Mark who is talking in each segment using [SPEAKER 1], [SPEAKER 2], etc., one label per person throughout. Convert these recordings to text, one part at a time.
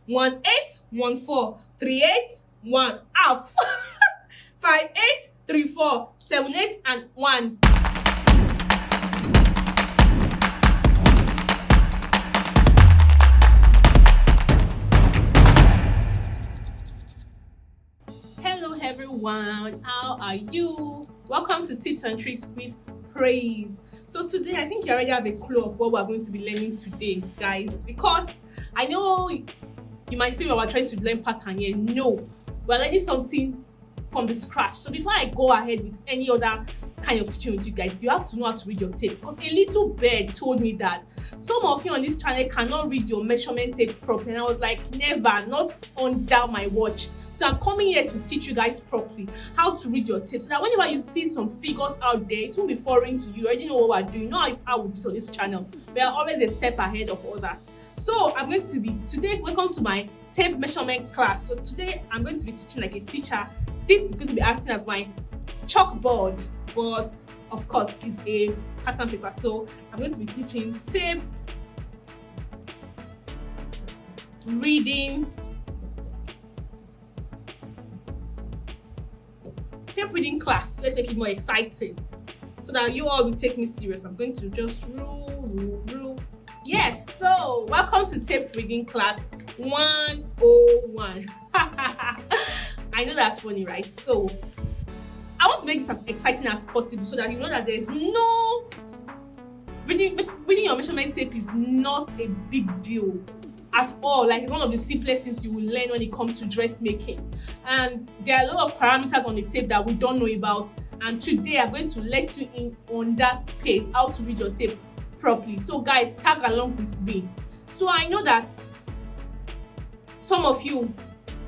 [SPEAKER 1] 1 8 1 4 3 8 1 half 5 8 3 4 7 8 and 1. Hello everyone, how are you? Welcome to Tips and Tricks with Praiz. So today I think you already have a clue of what we're going to be learning today, guys, because I know you might feel we're trying to learn pattern here. No, we're learning something from the scratch. So before I go ahead with any other kind of teaching with you guys, you have to know how to read your tape, because a little bird told me that some of you on this channel cannot read your measurement tape properly, and I was like, never, not under my watch. So I'm coming here to teach you guys properly how to read your tape, so that whenever you see some figures out there, it won't be foreign to you. You already know what we're doing. You know how we do this on this channel. We are always a step ahead of others. So I'm going to be today, welcome to my tape measurement class. So today I'm going to be teaching like a teacher. This is going to be acting as my chalkboard, but of course it's a pattern paper. So I'm going to be teaching tape reading, class. Let's make it more exciting so that you all will take me serious. I'm going to just rule. Yes, so welcome to tape reading class 101. I know that's funny, right? So I want to make this as exciting as possible so that you know that there's no reading your measurement tape is not a big deal at all. Like, it's one of the simplest things you will learn when it comes to dressmaking, and there are a lot of parameters on the tape that we don't know about, and today I'm going to let you in on that space, how to read your tape properly. So guys, tag along with me. So I know that some of you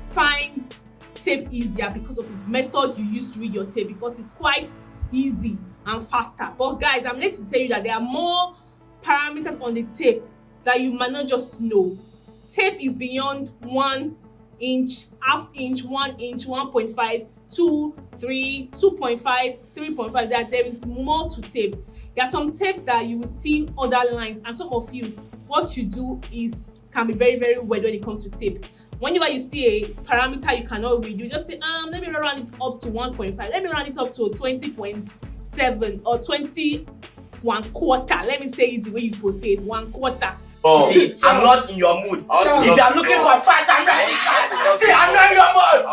[SPEAKER 1] find tape easier because of the method you use to read your tape, because it's quite easy and faster. But guys, I'm here to tell you that there are more parameters on the tape that you might not just know. Tape is beyond 1 inch, half inch, 1 inch, 1.5, 2, 3, 2.5, 3.5. That there is more to tape. There are some tapes that you will see other lines, and some of you, what you do is can be very, very weird when it comes to tape. Whenever you see a parameter you cannot read, you just say, let me round it up to 1.5, let me round it up to 20.7 or 21/4. Let me say it the way you say it, 1/4.
[SPEAKER 2] See, I'm not in your mood. If you are looking for a fight, I'm ready. See, I'm not in your mood.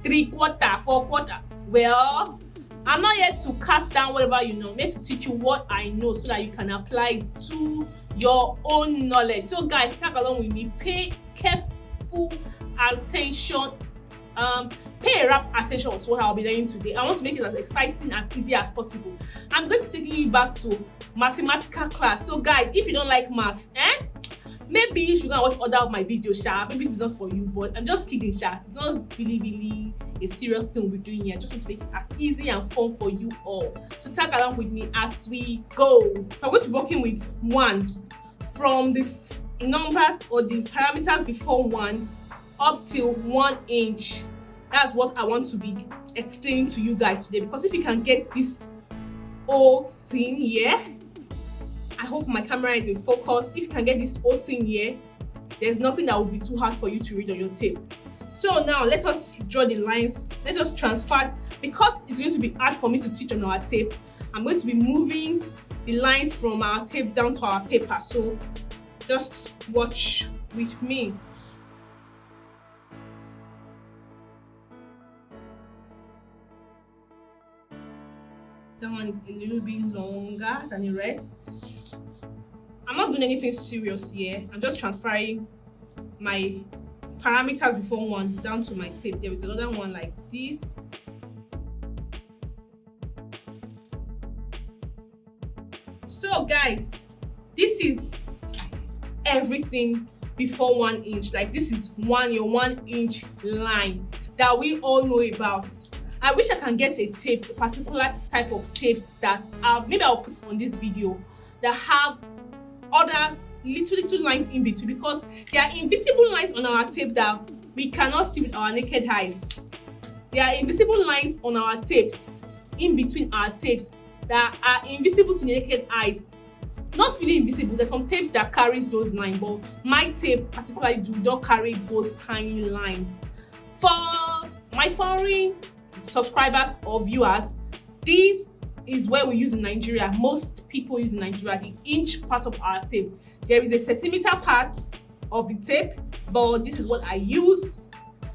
[SPEAKER 1] 3/4, 4/4. Well, I'm not here to cast down whatever you know. I'm here to teach you what I know so that you can apply it to your own knowledge. So guys, tag along with me. Pay careful attention. Pay a rapt attention to what I'll be learning today. I want to make it as exciting and easy as possible. I'm going to take you back to mathematical class. So guys, if you don't like math, maybe you should go and watch other of my videos, maybe it's not for you, but I'm just kidding, It's not really a serious thing we're doing here. I just want to make it as easy and fun for you all. So tag along with me as we go. I'm going to be working with 1 from the numbers or the parameters before 1 up till 1 inch. That's what I want to be explaining to you guys today, because if you can get this whole thing here, I hope my camera is in focus. If you can get this whole thing here, there's nothing that will be too hard for you to read on your tape. So now let us draw the lines. Let us transfer, because it's going to be hard for me to teach on our tape. I'm going to be moving the lines from our tape down to our paper. So just watch with me. That one is a little bit longer than the rest. I'm not doing anything serious here. I'm just transferring my parameters before 1 down to my tape. There is another one like this. So guys, this is everything before 1 inch. Like, this is your 1 inch line that we all know about. I wish I can get a tape, a particular type of tapes that maybe I'll put on this video, that have other little lines in between, because there are invisible lines on our tape that we cannot see with our naked eyes. There are invisible lines on our tapes, in between our tapes, that are invisible to naked eyes. not really invisible. There's some tapes that carries those lines, but my tape particularly do not carry those tiny lines. For my foreign subscribers or viewers, this is where we use in Nigeria. Most people use in Nigeria the inch part of our tape. There is a centimeter part of the tape, but this is what I use.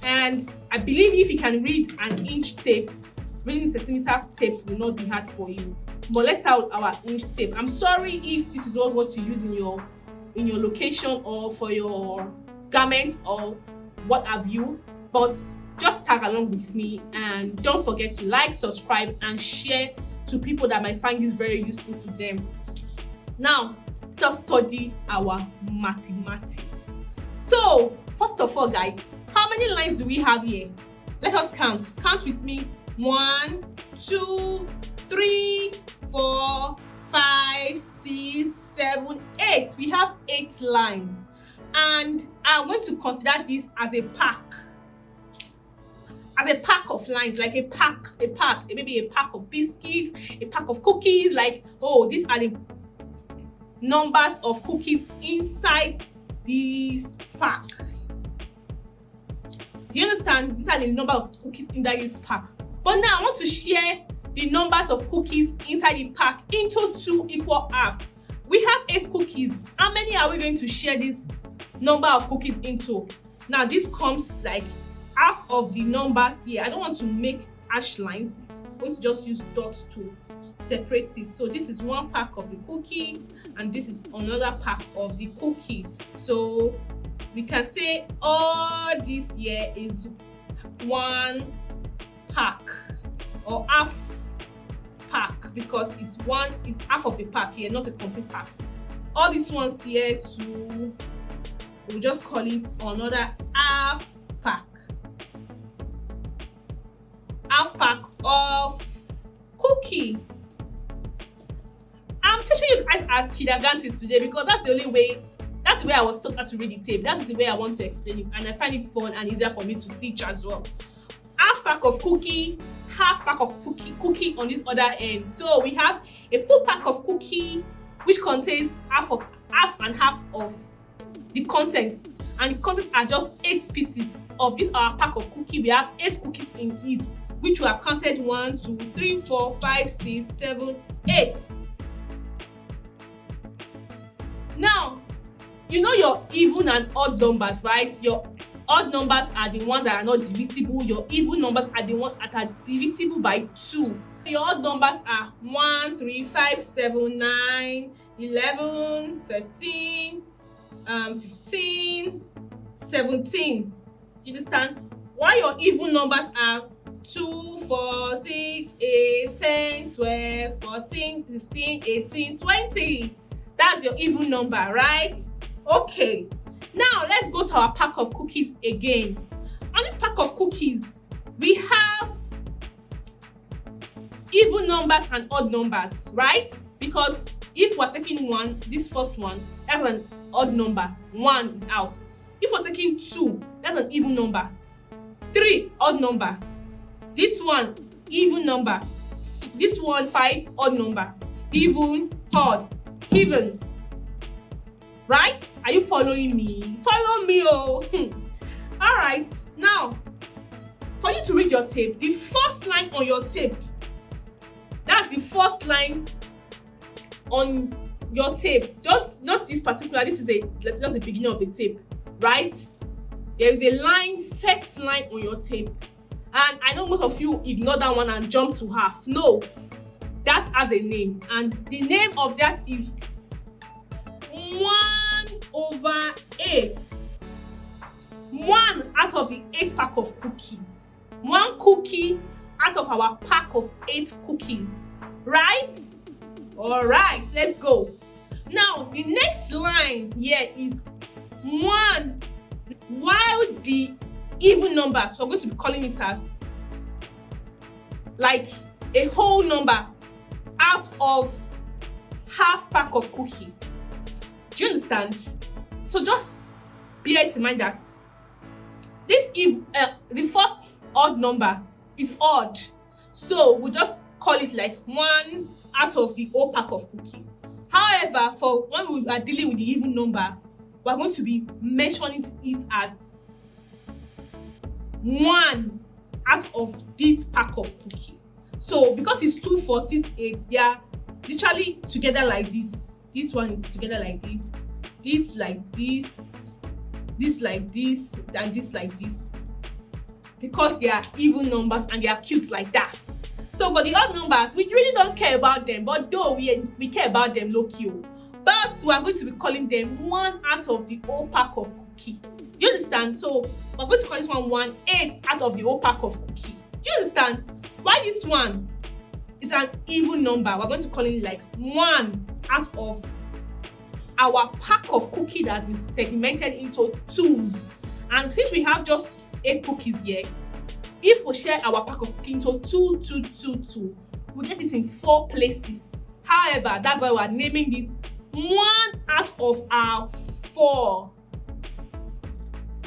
[SPEAKER 1] And I believe if you can read an inch tape, reading centimeter tape will not be hard for you. But let's start with our inch tape. I'm sorry if this is not what you use in your location or for your garment or what have you, but just tag along with me, and don't forget to like, subscribe, and share to people that might find this very useful to them. Now, let's study our mathematics. So, first of all, guys, how many lines do we have here? Let us count. Count with me. 1, 2, 3, 4, 5, 6, 7, 8. We have 8 lines, and I'm going to consider this as a pack. As a pack of lines, like a pack, maybe a pack of biscuits, a pack of cookies, like, oh, these are the numbers of cookies inside this pack. Do you understand? These are the number of cookies inside this pack. But now I want to share the numbers of cookies inside the pack into 2 equal halves. We have 8 cookies. How many are we going to share this number of cookies into? Now this comes like half of the numbers here. I don't want to make hash lines. I'm going to just use dots to separate it. So this is one pack of the cookie, and this is another pack of the cookie. So we can say all this here is one pack or half pack, because it's half of the pack here, not a complete pack. All these ones here too, we'll just call it another half pack. Half pack of cookie. I'm teaching you guys as kindergartens today because that's the only way. That's the way I was taught how to read the tape. That's the way I want to explain it, and I find it fun and easier for me to teach as well. Half pack of cookie, half pack of cookie on this other end. So we have a full pack of cookie, which contains half and half of the contents, and the contents are just 8 pieces of this our pack of cookie. We have 8 cookies in it, which we have counted 1, 2, 3, 4, 5, 6, 7, 8. Now, you know your even and odd numbers, right? Your odd numbers are the ones that are not divisible. Your even numbers are the ones that are divisible by 2. Your odd numbers are 1, 3, 5, 7, 9, 11, 13, 15, 17. Do you understand? While your even numbers are 2, 4, 6, 8, 10, 12, 14, 16, 18, 20. That's your even number, right? Okay. Now let's go to our pack of cookies again. On this pack of cookies, we have even numbers and odd numbers, right? Because if we're taking 1, this first one, that's an odd number. 1 is out. If we're taking 2, that's an even number. 3, odd number. This one, even number. This one, 5, odd number. Even, odd, even. Right? Are you following me? Follow me, oh. All right. Now, for you to read your tape, the first line on your tape, that's the first line on your tape. Not this particular. This is just the beginning of the tape, right? There is a line, first line on your tape, and I know most of you ignore that one and jump to half. No, that has a name, and the name of that is 1/8. 1 out of the 8 pack of cookies. 1 cookie out of our pack of 8 cookies. Right? Alright, let's go. Now, the next line here is 1. While the even numbers, we're going to be calling it as like a whole number out of half pack of cookie. Do you understand? So just bear it in mind that this the first odd number is odd, so we just call it like 1 out of the whole pack of cookie. However, for when we are dealing with the even number, we are going to be mentioning it as 1 out of this pack of cookie. So because it's 2, 4, 6, 8, they are literally together like this. This one is together like this. This like this. This like this, and this like this. Because they are even numbers and they are cute like that. So for the odd numbers, we really don't care about them, but though we care about them low-key. But we are going to be calling them 1 out of the whole pack of cookie. Do you understand? So we're going to call this one 8 out of the whole pack of cookie. Do you understand? Why this one is an even number, we're going to call it like 1 out of our pack of cookie that has been segmented into 2s. And since we have just 8 cookies here, if we share our pack of cookie into 2, 2, 2, 2, we get it in 4 places. However, that's why we're naming this 1 out of our 4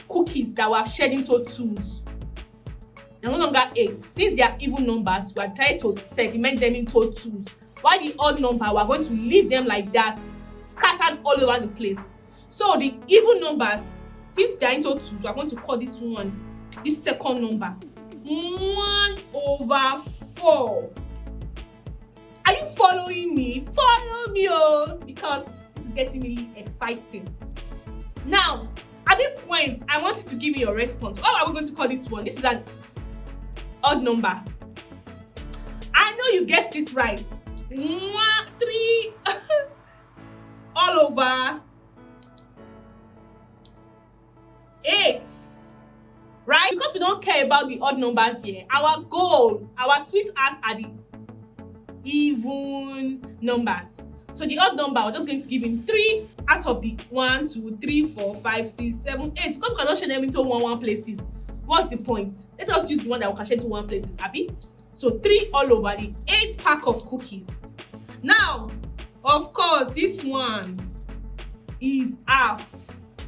[SPEAKER 1] cookies that we have shared into 2s. They're no longer 8. Since they are even numbers, we are trying to segment them into 2s. While the odd number, we are going to leave them like that, scattered all over the place. So the even numbers, since they are into 2s, we are going to call this one, this second number, 1/4. Are you following me? Follow me, oh, because this is getting really exciting. Now, at this point, I want you to give me your response. What are we going to call this one? This is an odd number. I know you guessed it right. 3 all over 8. Right? Because we don't care about the odd numbers here. Our goal, our sweetheart are the even numbers. So the odd number, we're just going to give him 3 out of the 1, 2, 3, 4, 5, 6, 7, 8. Because we cannot share them into one places. What's the point? Let us use the one that we can share into 1 places, Abby. So 3 all over the 8 pack of cookies. Now, of course, this one is half.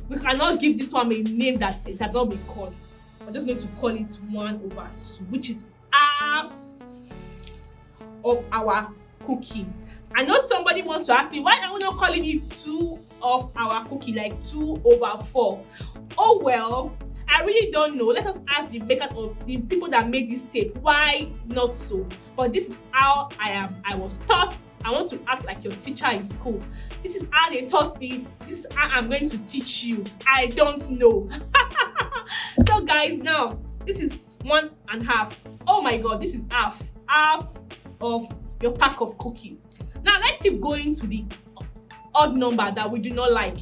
[SPEAKER 1] We cannot give this one a name that it cannot be called. We're just going to call it 1/2, which is half of our cookie. I know somebody wants to ask me, why are we not calling it 2 of our cookie, like 2/4? Oh well, I really don't know. Let us ask the maker of the people that made this tape why not so. But this is how I was taught. I want to act like your teacher in school. This is how they taught me. This is how I'm going to teach you. I don't know. So guys, now this is 1/2. Oh my god, this is half of your pack of cookies. Now let's keep going to the odd number that we do not like.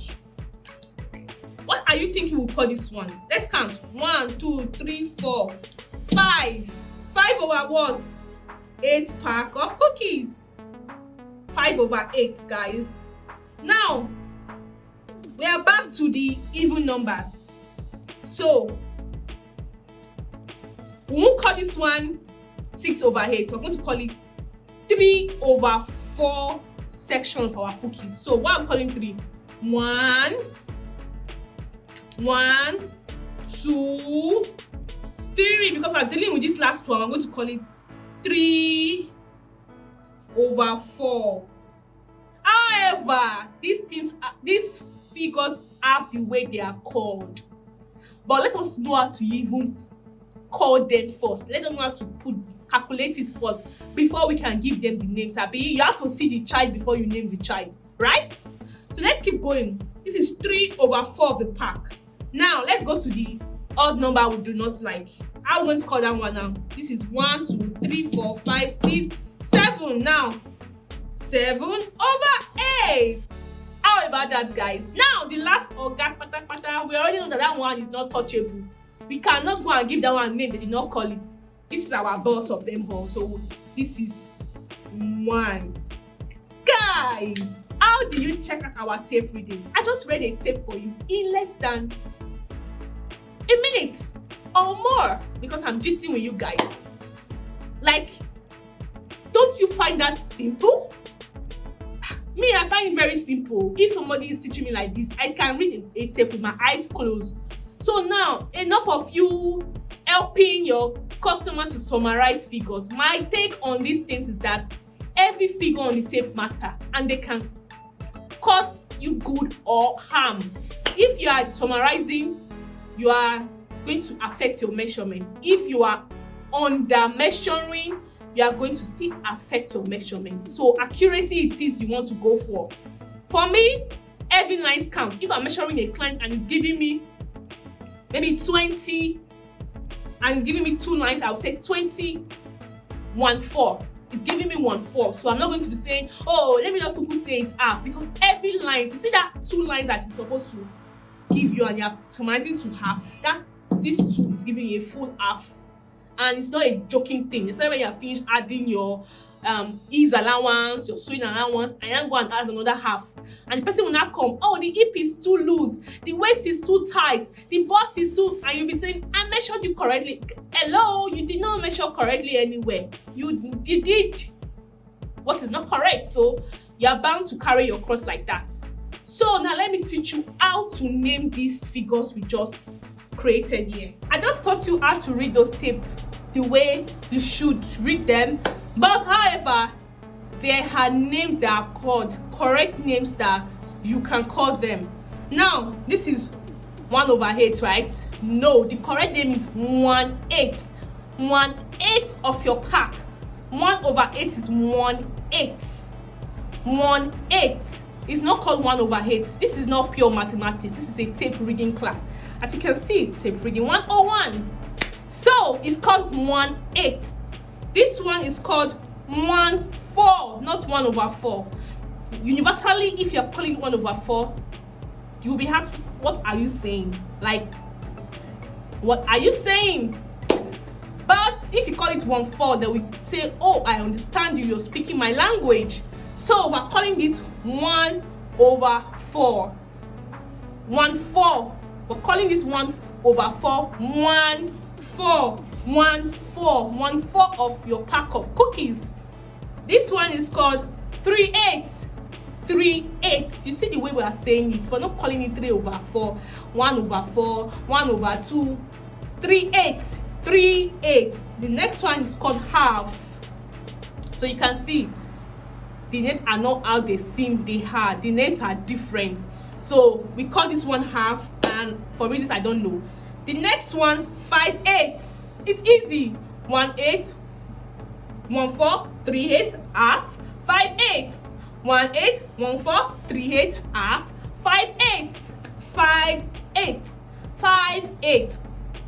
[SPEAKER 1] What are you thinking we'll call this one? Let's count. 1, 2, 3, 4, 5. 5 over what? 8 pack of cookies. 5/8, guys. Now we are back to the even numbers. So we won't call this one 6/8. We're going to call it 3/4 section of our cookies. So what I'm calling 3? 1, 2, 3. Because we're dealing with this last one, I'm going to call it 3/4. However, these figures have the way they are called. But let us know how to even call them first. Let us know how to calculate it first before we can give them the names. Abi, you have to see the child before you name the child, right? So let's keep going. This is 3/4 of the pack. Now let's go to the odd number we do not like. I'm going to call that one now. This is 1, 2, 3, 4, 5, 6, 7. Now 7/8. How about that, guys? Now the last oga pata, we already know that one is not touchable. We cannot go and give that one a name they did not call it. This is our boss of them all. So this is 1. Guys, how do you check out our tape reading? I just read a tape for you in less than a minute or more because I'm gisting with you guys. Like, don't you find that simple? Me, I find it very simple. If somebody is teaching me like this, I can read a tape with my eyes closed. So now, enough of you helping your customers to summarize figures. My take on these things is that every figure on the tape matters, and they can cause you good or harm. If you are summarizing, you are going to affect your measurement. If you are under measuring, you are going to still affect your measurement. So accuracy it is you want to go for. For me, every lines count. If I'm measuring a client and it's giving me maybe 20 and it's giving me 2 lines, I'll say 20, 1, 4. It's giving me 1, 4. So I'm not going to be saying, oh, let me just quickly say it's half, because every line, you see that 2 lines that it's supposed to give you and you're summarizing to half, that this 2 is giving you a full half. And it's not a joking thing, especially when you're finished adding your ease allowance, your sewing allowance, and then go and add another half. And the person will not come, oh, the hip is too loose, the waist is too tight, the bust is too, and you'll be saying, I measured you correctly. Hello, you did not measure correctly anywhere. You did what is not correct. So you're bound to carry your cross like that. So now let me teach you how to name these figures we just created here. I just taught you how to read those tapes the way you should read them, but however, there are names that are called, correct names that you can call them. Now this is 1/8, right? No, the correct name is 1/8. 1/8 of your pack. 1/8 is 1/8. 1/8 is not called 1/8. This is not pure mathematics. This is a tape reading class. As you can see, tape reading 101. So it's called 1/8. This one is called 1/4, not 1/4. Universally, if you're calling 1/4, you'll be asked, what are you saying? Like, what are you saying? But if you call it 1/4, they will say, oh, I understand you, you're speaking my language. So we're calling this 1/4. 1/4. We're calling this 1/4. 1/4. 1/4. 1/4 of your pack of cookies. This one is called 3/8. 3/8. You see the way we are saying it. We're not calling it 3/4, 1/4, 1/2. 3/8. 3/8. The next one is called half. So you can see the names are not how they seem they are. The names are different. So we call this one half, and for reasons I don't know. The next one, 5/8. It's easy. 1/8, 1/4, 3/8, half, 5/8. 1/8, 1/4, 3/8, half, 5/8. 5/8. 5/8.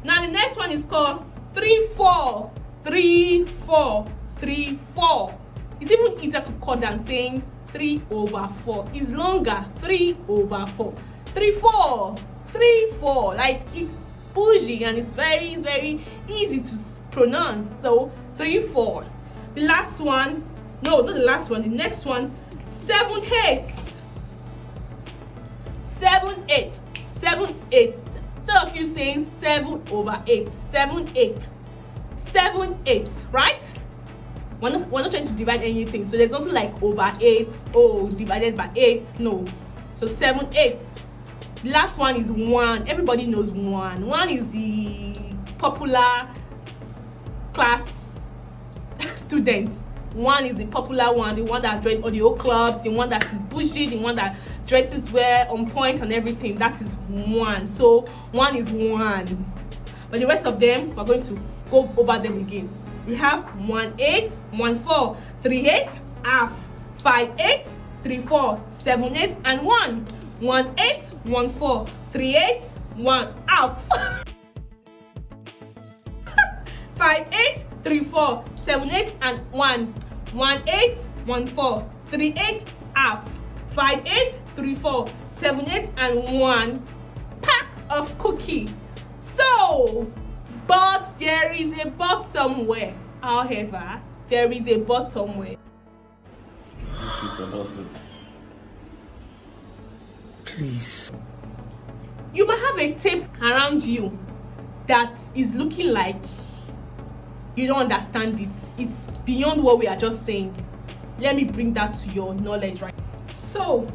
[SPEAKER 1] Now the next one is called 3/4. 3/4. 3/4. It's even easier to call than saying 3/4. It's longer. 3/4. 3/4. 3/4. Like, it's bougie and it's very easy to pronounce. So 3/4. The last one, no, not the last one, the next one, 7/8. 7/8. 7/8. Instead of you saying 7/8, 7/8. 7/8, right? We're not trying to divide anything, so there's nothing like over 8, oh, divided by 8, no. So 7/8. The last one is 1. Everybody knows 1. 1 is the popular class student. 1 is the popular one, the one that joins audio clubs, the one that is bougie, the one that dresses well, on point and everything. That is 1. So 1 is 1. But the rest of them, we're going to go over them again. We have 1/8, 1/4, 3/8, half, 5/8, 3/4, 7/8, and 1. 1/8, 1/4, 3/8, 1 half. 5/8, 3/4, 7/8, and 1. 1/8, 1/4, 3/8, half. 5/8, 3/4, 7/8, and 1 pack of cookie. So, but there is a but somewhere. However, there is a but somewhere.
[SPEAKER 3] Please.
[SPEAKER 1] You might have a tape around you that is looking like you don't understand it. It's beyond what we are just saying. Let me bring that to your knowledge, right? So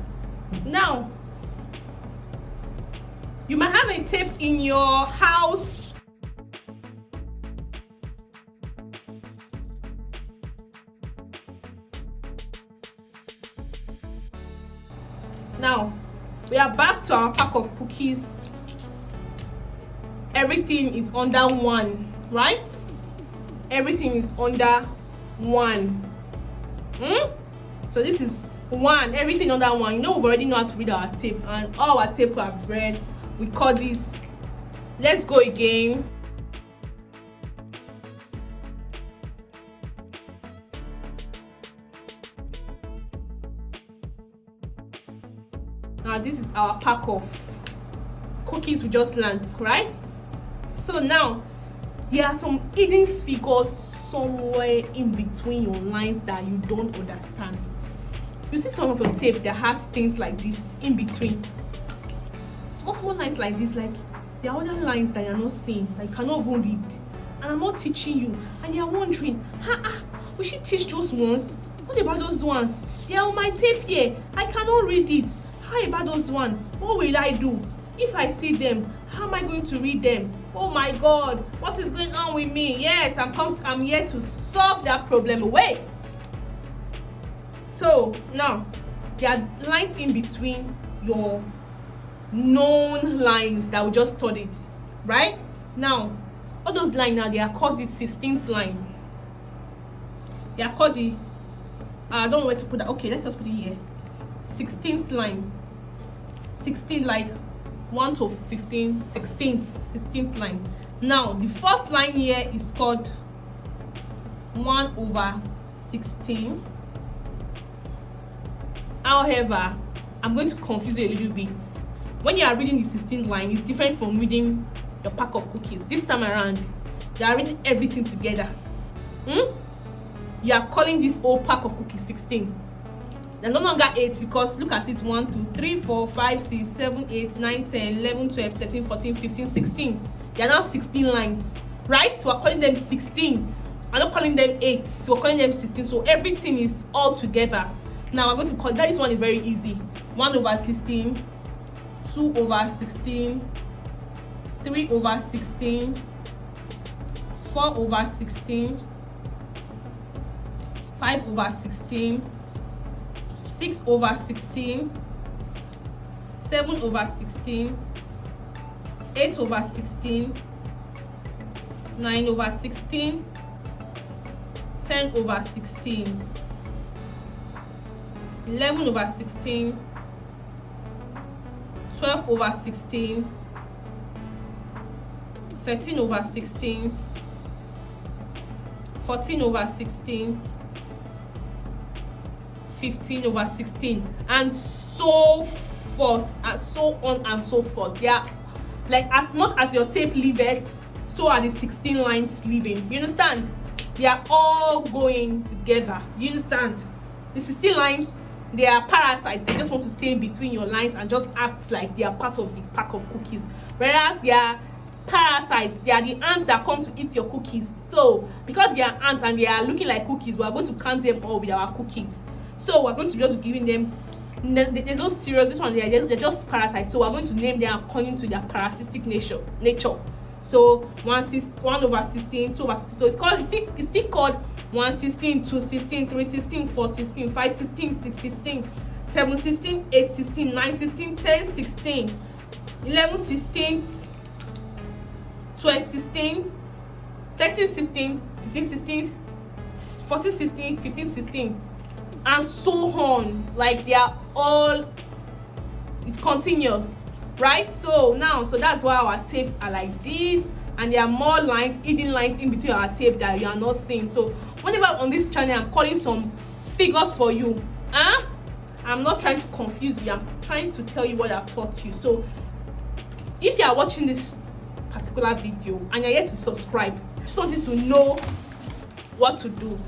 [SPEAKER 1] now you might have a tape in your house. Now we are back to our pack of cookies. Everything is under 1, right? Everything is under 1. So this is 1, everything under 1. You know, we already know how to read our tape, and all our tape we have read, we call this. Let's go again. Now this is our pack of cookies we just learned, right? So now there are some hidden figures somewhere in between your lines that you don't understand. You see some of your tape that has things like this in between. Small lines like this, like there are other lines that you're not seeing, that you cannot even read. And I'm not teaching you, and you're wondering, we should teach those ones. What about those ones? They are on my tape here. I cannot read it. How about those ones? What will I do? If I see them, how am I going to read them? Oh my God, what is going on with me? Yes, I'm here to solve that problem away. So now there are lines in between your known lines that we just studied, right? Now all those lines now, they are called the 16th line. They are called the I don't know where to put that. Okay, let's just put it here. 16th line. 16, like 1 to 15, 16th line. Now the first line here is called 1/16. However, I'm going to confuse you a little bit. When you are reading the 16th line, it's different from reading your pack of cookies. This time around, you are reading everything together. You are calling this whole pack of cookies 16. They're no longer 8, because look at it: 1, 2, 3, 4, 5, 6, 7, 8, 9, 10, 11, 12, 13, 14, 15, 16. They are now 16 lines, right? So we're calling them 16. I'm not calling them 8. So we're calling them 16. So everything is all together. Now I'm going to call that. This one is very easy. 1/16, 2/16, 3/16, 4/16, 5/16, 6/16, 7/16, 8/16, 9/16, 10/16, 11/16, 12/16, 13/16, 14/16, 15/16, and so forth, and so on and so forth. Yeah, like as much as your tape leaves, so are the 16 lines leaving. You understand? They are all going together. You understand? The 16 line, they are parasites. They just want to stay in between your lines and just act like they are part of the pack of cookies. Whereas they are parasites, they are the ants that come to eat your cookies. So because they are ants and they are looking like cookies, we are going to count them all with our cookies. So we're going to be just giving them, there's no serious, this one, they're just parasites. So we're going to name them according to their parasitic nature. So 1/16, 2/16. So it's still called 1/16, 2/16, 3/16, 4/16, 5/16, 6/16, 7/16, 8/16, 9/16, 10/16, 11/16, 12/16, 13/16, 15/16, 14/16, 15/16, and so on. Like they are all, it's continuous, right? So that's why our tapes are like this, and there are more lines, hidden lines in between our tape that you are not seeing. So whenever on this channel I'm calling some figures for you, I'm not trying to confuse you, I'm trying to tell you what I've taught you. So if you are watching this particular video and you're yet to subscribe, just want you to know what to do.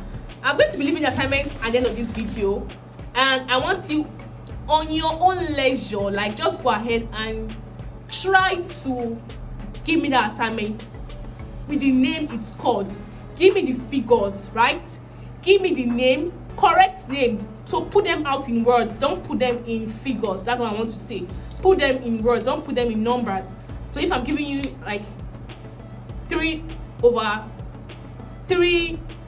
[SPEAKER 1] I'm going to be leaving the assignment at the end of this video, and I want you on your own leisure, like just go ahead and try to give me the assignment with the name it's called. Give me the figures, right? Give me the name, correct name. So put them out in words, don't put them in figures. That's what I want to say. Put them in words, don't put them in numbers. So if I'm giving you like 3/3,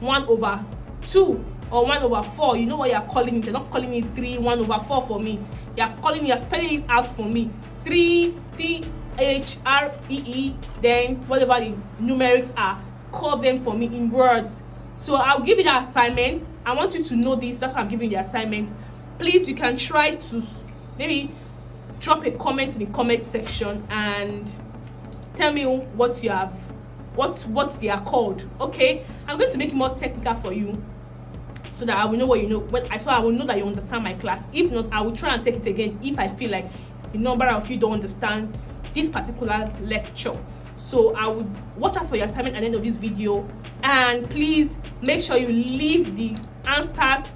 [SPEAKER 1] 1/2, or 1/4, you know what you're calling it. You're not calling it 3, 1/4 for me. You're spelling it out for me. 3THREE, then whatever the numerics are, call them for me in words. So I'll give you the assignment. I want you to know this. That's why I'm giving you the assignment. Please, you can try to maybe drop a comment in the comment section and tell me what you have, what they are called. Okay, I'm going to make it more technical for you so that I will know what you know. So I will know that you understand my class. If not, I will try and take it again if I feel like a number of you don't understand this particular lecture. So I would watch out for your assignment at the end of this video, and please make sure you leave the answers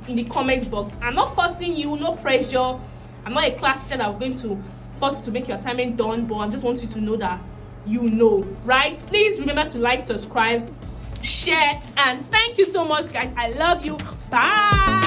[SPEAKER 1] in the comment box. I'm not forcing you, no pressure. I'm not a class teacher that I'm going to force you to make your assignment done, but I just want you to know that you know, right? Please remember to like, subscribe, share, and thank you so much, guys. I love you. Bye.